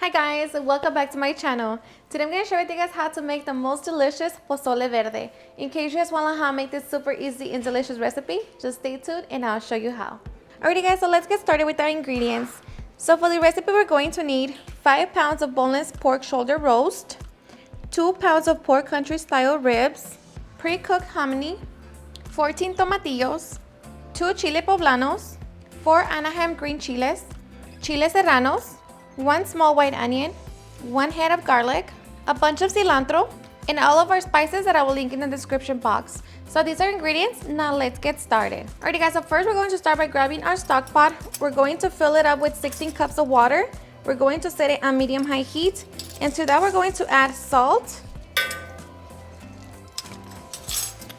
Hi guys, welcome back to my channel. Today I'm going to share with you guys how to make the most delicious pozole verde. In case you guys want to know how to make this super easy and delicious recipe, just stay tuned and I'll show you how. Alrighty guys, so let's get started with our ingredients. So for the recipe we're going to need 5 pounds of boneless pork shoulder roast, 2 pounds of pork country style ribs, pre-cooked hominy, 14 tomatillos, 2 chile poblanos, 4 Anaheim green chiles, chile serranos, 1 small white onion, 1 head of garlic, a bunch of cilantro, and all of our spices that I will link in the description box. So these are ingredients. Now let's get started. Alrighty guys, so first we're going to start by grabbing our stock pot. We're going to fill it up with 16 cups of water. We're going to set it on medium-high heat. And to that we're going to add salt,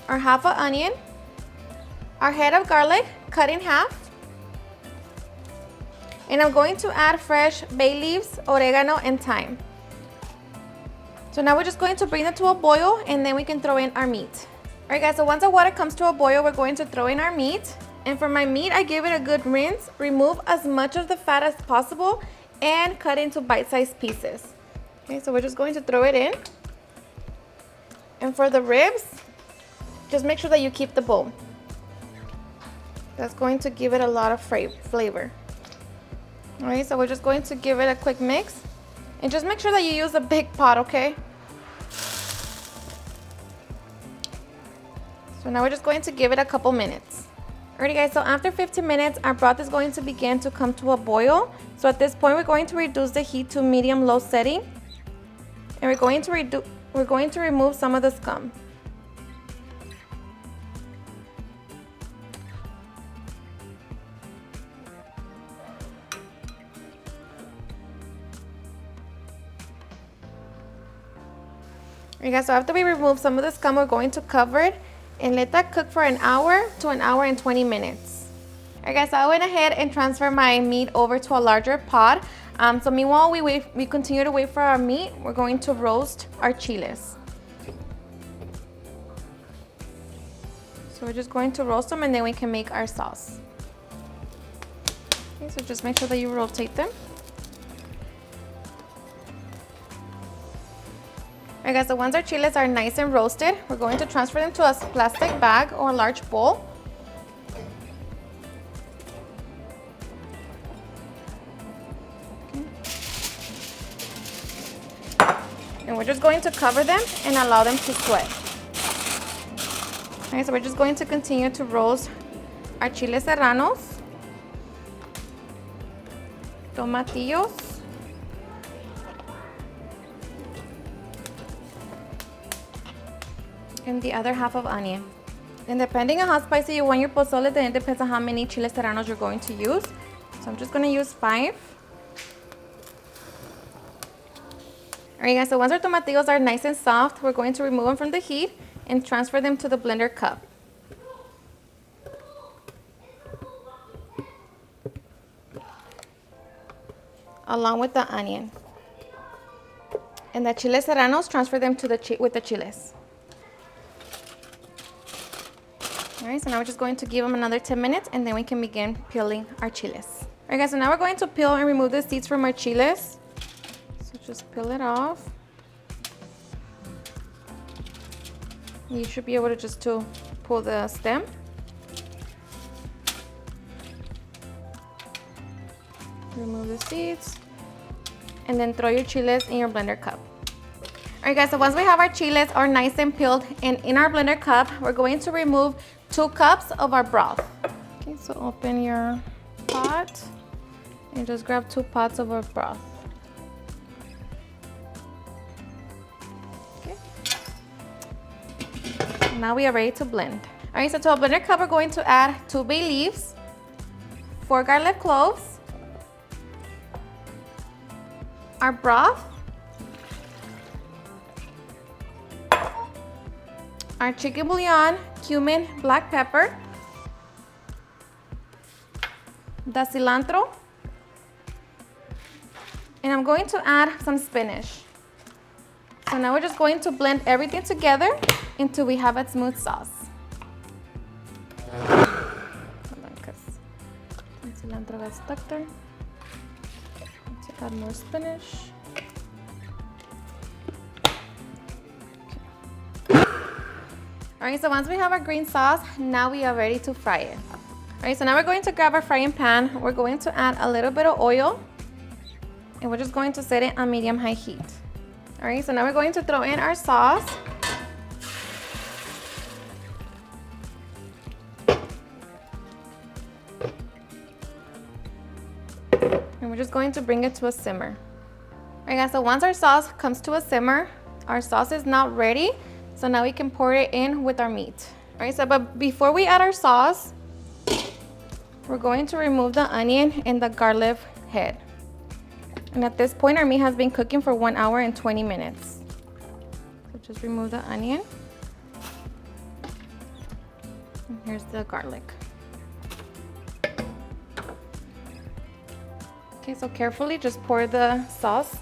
our half an onion, our head of garlic cut in half, and I'm going to add fresh bay leaves, oregano, and thyme. So now we're just going to bring it to a boil and then we can throw in our meat. Alright guys, so once the water comes to a boil, we're going to throw in our meat. And for my meat, I give it a good rinse, remove as much of the fat as possible, and cut into bite-sized pieces. Okay, so we're just going to throw it in. And for the ribs, just make sure that you keep the bone. That's going to give it a lot of flavor. Alright, so we're just going to give it a quick mix. And just make sure that you use a big pot, okay? So now we're just going to give it a couple minutes. Alrighty guys, so after 15 minutes, our broth is going to begin to come to a boil. So at this point, we're going to reduce the heat to medium-low setting. And we're going to remove some of the scum. Alright guys, so after we remove some of the scum, we're going to cover it and let that cook for an hour to an hour and 20 minutes. Alright guys, so I went ahead and transferred my meat over to a larger pot. So meanwhile we continue to wait for our meat, we're going to roast our chiles. So we're just going to roast them and then we can make our sauce. Okay, so just make sure that you rotate them. Alright guys, so once our chiles are nice and roasted, we're going to transfer them to a plastic bag or a large bowl. Okay. And we're just going to cover them and allow them to sweat. Alright, so we're just going to continue to roast our chile serranos, tomatillos, and the other half of onion. And depending on how spicy you want your pozole, then it depends on how many chile serranos you're going to use. So I'm just going to use 5. Alright guys, so once our tomatillos are nice and soft, we're going to remove them from the heat and transfer them to the blender cup. Along with the onion. And the chile serranos, transfer them to with the chiles. Alright, so now we're just going to give them another 10 minutes and then we can begin peeling our chiles. Alright guys, so now we're going to peel and remove the seeds from our chiles. So just peel it off. You should be able to just pull the stem. Remove the seeds. And then throw your chiles in your blender cup. Alright guys, so once we have our chiles are nice and peeled and in our blender cup, we're going to remove 2 cups of our broth. Okay, so open your pot and just grab 2 pots of our broth. Okay. Now we are ready to blend. Alright, so to our blender cup, we're going to add 2 bay leaves, 4 garlic cloves, our broth, our chicken bouillon, cumin, black pepper, the cilantro, and I'm going to add some spinach. So now we're just going to blend everything together until we have a smooth sauce. Hold on, because the cilantro got stuck there. Let's add more spinach. All right, so once we have our green sauce, now we are ready to fry it. All right, so now we're going to grab our frying pan. We're going to add a little bit of oil, and we're just going to set it on medium-high heat. All right, so now we're going to throw in our sauce. And we're just going to bring it to a simmer. All right, guys, so once our sauce comes to a simmer, our sauce is now ready. So now we can pour it in with our meat. All right, so but before we add our sauce, we're going to remove the onion and the garlic head. And at this point, our meat has been cooking for 1 hour and 20 minutes. So just remove the onion. And here's the garlic. Okay, so carefully just pour the sauce.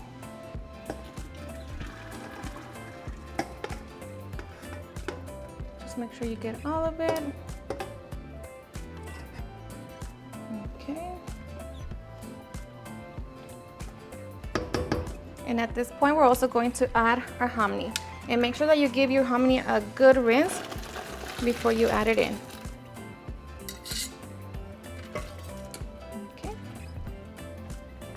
Just make sure you get all of it. Okay. And at this point, we're also going to add our hominy. And make sure that you give your hominy a good rinse before you add it in. Okay.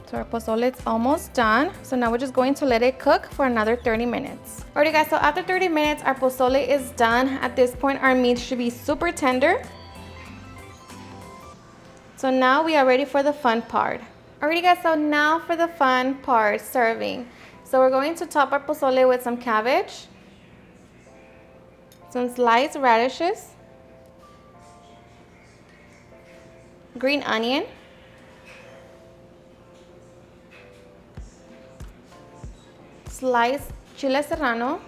So our pozole is almost done. So now we're just going to let it cook for another 30 minutes. Alrighty guys, so after 30 minutes, our pozole is done. At this point, our meat should be super tender. So now we are ready for the fun part. Alrighty guys, so now for the fun part, serving. So we're going to top our pozole with some cabbage, some sliced radishes, green onion, sliced chile serrano,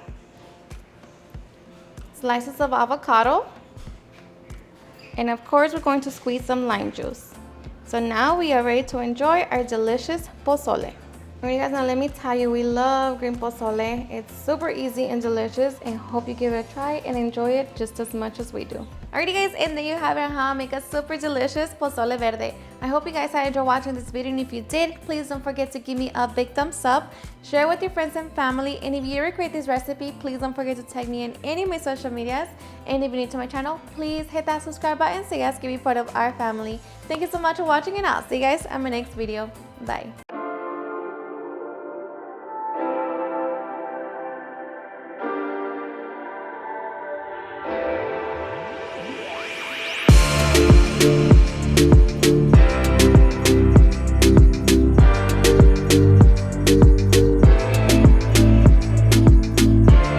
slices of avocado, and of course we're going to squeeze some lime juice. So now we are ready to enjoy our delicious pozole. Alright guys, now let me tell you, we love green pozole. It's super easy and delicious, and hope you give it a try and enjoy it just as much as we do. Alrighty guys, and there you have it, how I make a super delicious pozole verde. I hope you guys had enjoyed watching this video, and if you did, please don't forget to give me a big thumbs up, share with your friends and family, and if you recreate this recipe, please don't forget to tag me in any of my social medias. And if you're new to my channel, please hit that subscribe button so you guys can be part of our family. Thank you so much for watching, and I'll see you guys on my next video. Bye.